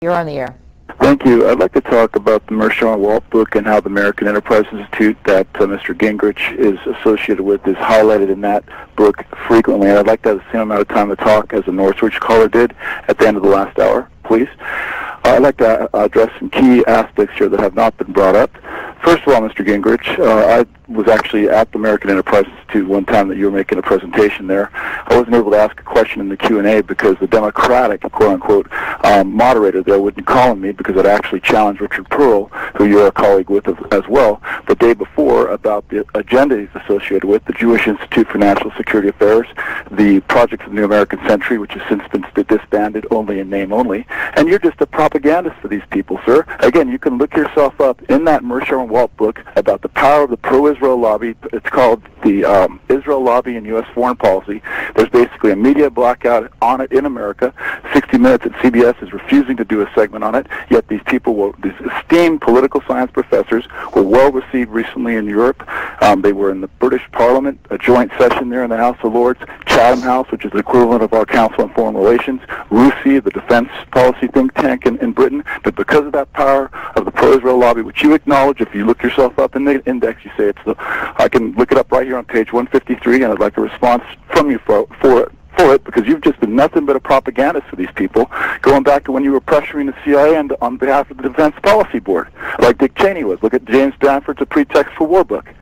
You're on the air. Thank you. I'd like to talk about the Mershon-Walt book and how the American Enterprise Institute that Mr. Gingrich is associated with is highlighted in that book frequently. And I'd like to have the same amount of time to talk as the Northridge caller did at the end of the last hour, please. I'd like to address some key aspects here that have not been brought up. First of all, Mr. Gingrich, I was actually at the American Enterprise Institute one time that you were making a presentation there. I wasn't able to ask a question in the Q&A because the Democratic, quote-unquote, moderator there wouldn't call on me because I'd actually challenged Richard Pearl, who you're a colleague with as well, the day before about the agenda he's associated with, the Jewish Institute for National Security Affairs, the Projects of the New American Century, which has since been disbanded only in name only, and you're just a propagandist for these people, sir. Again, you can look yourself up in that Mershon-Walt book about the power of the pro-Israel lobby. It's called the Israel Lobby in U.S. Foreign Policy. There's basically a media blackout on it in America. 60 Minutes at CBS is refusing to do a segment on it, yet these people, these esteemed political science professors, were well received recently in Europe. They were in the British Parliament, a joint session there in the House of Lords, Chatham House, which is the equivalent of our Council on Foreign Relations, RUSI, the defense policy think tank in Britain. But because of that power of the pro-Israel lobby, which you acknowledge, if you look yourself up in the index, you say it's the, I can look it up right here on page 153, and I'd like a response from you for it, because you've just been nothing but a propagandist for these people, going back to when you were pressuring the CIA on behalf of the Defense Policy Board, like Dick Cheney was. Look at James Bamford's A Pretext for War book.